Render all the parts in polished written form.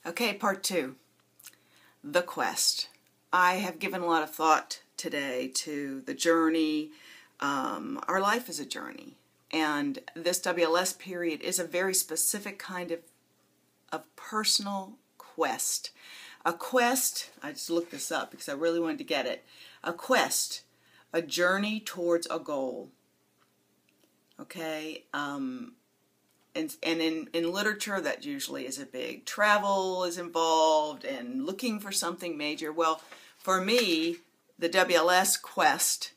Okay, part two, the quest. I have given a lot of thought today to the journey. Our life is a journey, and this WLS period is a very specific kind of personal quest. A quest, I just looked this up because I really wanted to get it. A quest, a journey towards a goal. Okay, and in literature, that usually is a big travel is involved and looking for something major. Well, for me, the WLS quest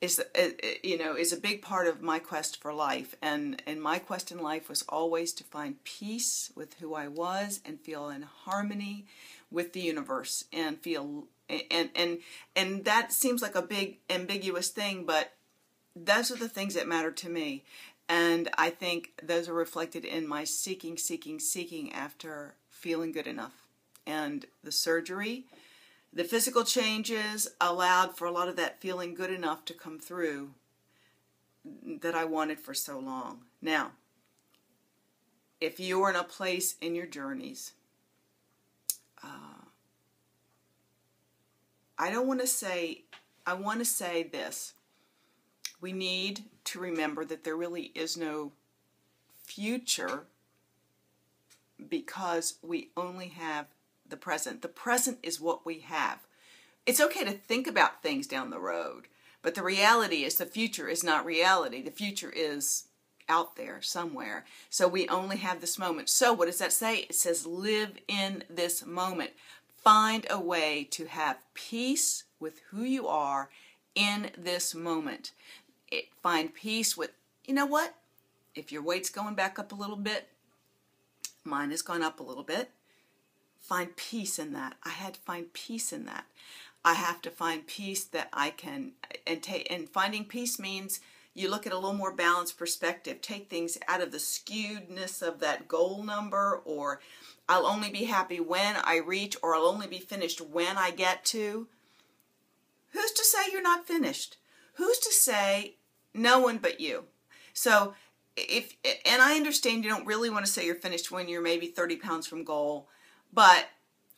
is a big part of my quest for life. And my quest in life was always to find peace with who I was and feel in harmony with the universe and feel and that seems like a big ambiguous thing, but those are the things that matter to me. And I think those are reflected in my seeking after feeling good enough. And the surgery, the physical changes allowed for a lot of that feeling good enough to come through that I wanted for so long. Now, if you are in a place in your journeys, I want to say this. We need to remember that there really is no future because we only have the present. The present is what we have. It's okay to think about things down the road, but the reality is the future is not reality. The future is out there somewhere. So we only have this moment. So what does that say? It says live in this moment. Find a way to have peace with who you are in this moment. Find peace with, you know what? If your weight's going back up a little bit, mine has gone up a little bit. Find peace in that. I had to find peace in that. I have to find peace that I can, and finding peace means you look at a little more balanced perspective. Take things out of the skewedness of that goal number, or I'll only be happy when I reach, or I'll only be finished when I get to. Who's to say you're not finished? Who's to say? No one but you. So and I understand you don't really want to say you're finished when you're maybe 30 pounds from goal,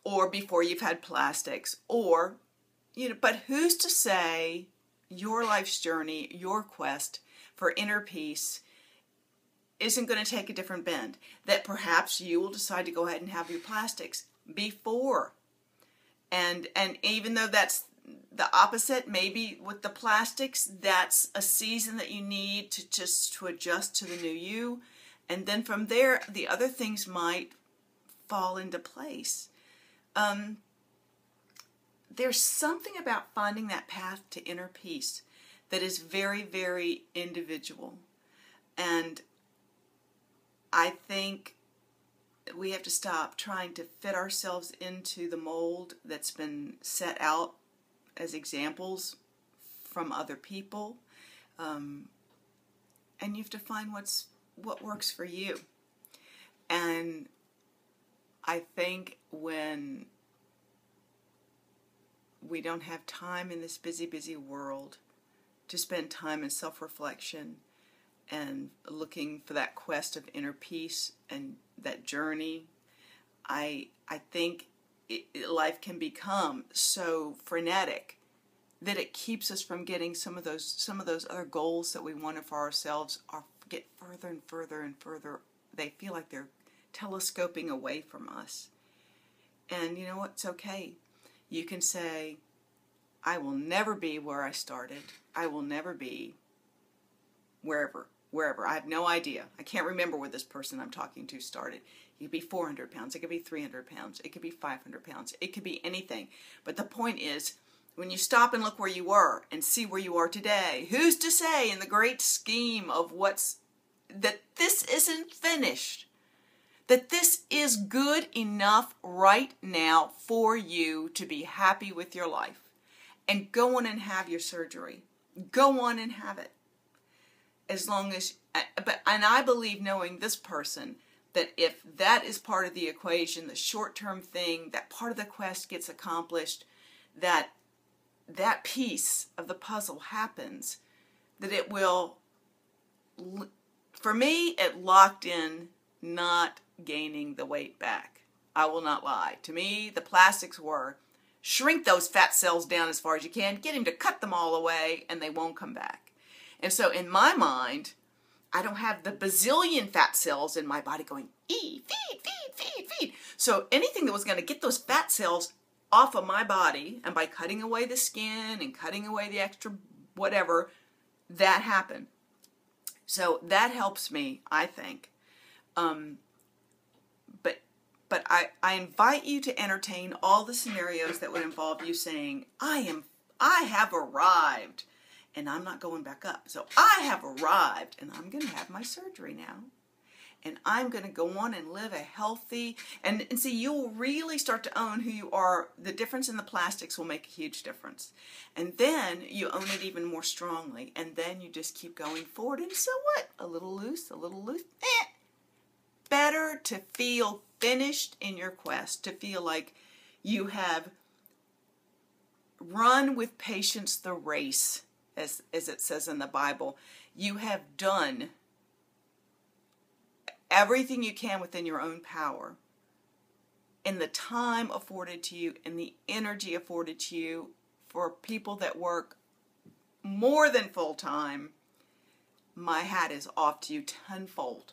or before you've had plastics, but who's to say your life's journey, your quest for inner peace isn't going to take a different bend? That perhaps you will decide to go ahead and have your plastics before. And even though that's the opposite, maybe with the plastics, that's a season that you need to adjust to the new you. And then from there, the other things might fall into place. There's something about finding that path to inner peace that is very, very individual. And I think we have to stop trying to fit ourselves into the mold that's been set out as examples from other people. And you have to find what works for you. And I think when we don't have time in this busy, busy world to spend time in self-reflection and looking for that quest of inner peace and that journey, I think life can become so frenetic that it keeps us from getting some of those other goals that we wanted for ourselves, or get further and further and further. They feel like they're telescoping away from us. And you know what? It's okay. You can say, I will never be where I started. I will never be wherever. I have no idea. I can't remember where this person I'm talking to started. It could be 400 pounds. It could be 300 pounds. It could be 500 pounds. It could be anything. But the point is, when you stop and look where you were and see where you are today, who's to say in the great scheme of that this isn't finished? That this is good enough right now for you to be happy with your life. And go on and have your surgery. Go on and have it. As long as, and I believe, knowing this person, that if that is part of the equation, the short-term thing, that part of the quest gets accomplished, that piece of the puzzle happens, that it will, for me, it locked in not gaining the weight back. I will not lie. To me, the plastics were shrink those fat cells down as far as you can, get him to cut them all away, and they won't come back. And so in my mind, I don't have the bazillion fat cells in my body going, feed, feed, feed, feed. So anything that was going to get those fat cells off of my body, and by cutting away the skin and cutting away the extra whatever, that happened. So that helps me, I think. But I invite you to entertain all the scenarios that would involve you saying, I have arrived, and I'm not going back up. So I have arrived, and I'm going to have my surgery now. And I'm going to go on and live a healthy, and see, you'll really start to own who you are. The difference in the plastics will make a huge difference. And then you own it even more strongly. And then you just keep going forward. And so what? A little loose, a little loose. Better to feel finished in your quest, to feel like you have run with patience the race, as it says in the Bible. You have done everything you can within your own power, in the time afforded to you, in the energy afforded to you. For people that work more than full time, my hat is off to you tenfold.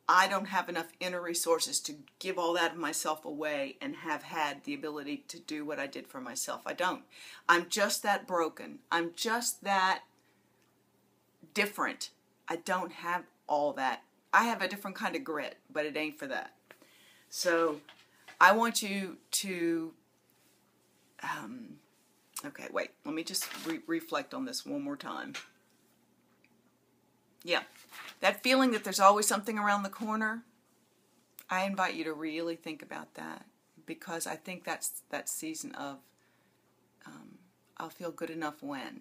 I don't have enough inner resources to give all that of myself away and have had the ability to do what I did for myself. I don't. I'm just that broken. I'm just that different. I don't have all that. I have a different kind of grit, but it ain't for that. So I want you to, okay, wait, let me just reflect on this one more time. Yeah, that feeling that there's always something around the corner, I invite you to really think about that, because I think that's that season of I'll feel good enough when.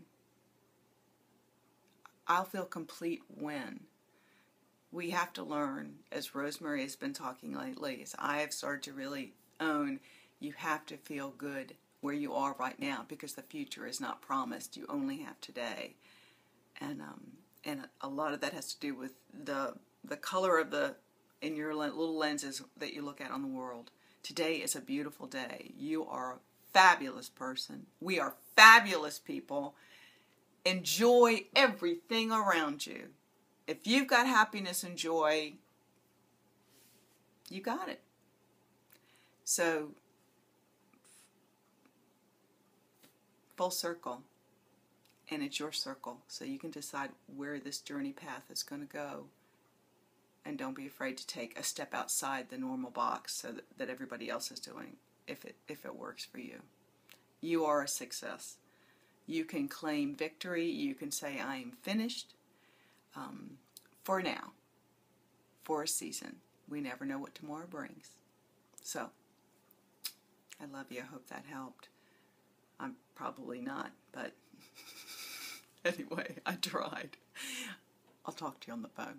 I'll feel complete when. We have to learn, as Rosemary has been talking lately, as I have started to really own, you have to feel good where you are right now, because the future is not promised. You only have today. And a lot of that has to do with the color of in your little lenses that you look at on the world. Today is a beautiful day. You are a fabulous person. We are fabulous people. Enjoy everything around you. If you've got happiness and joy, you got it. So, full circle. And it's your circle, so you can decide where this journey path is going to go. And don't be afraid to take a step outside the normal box so that everybody else is doing, if it works for you. You are a success. You can claim victory. You can say, I am finished. For now. For a season. We never know what tomorrow brings. So, I love you. I hope that helped. I'm probably not, but... Anyway, I tried. I'll talk to you on the phone.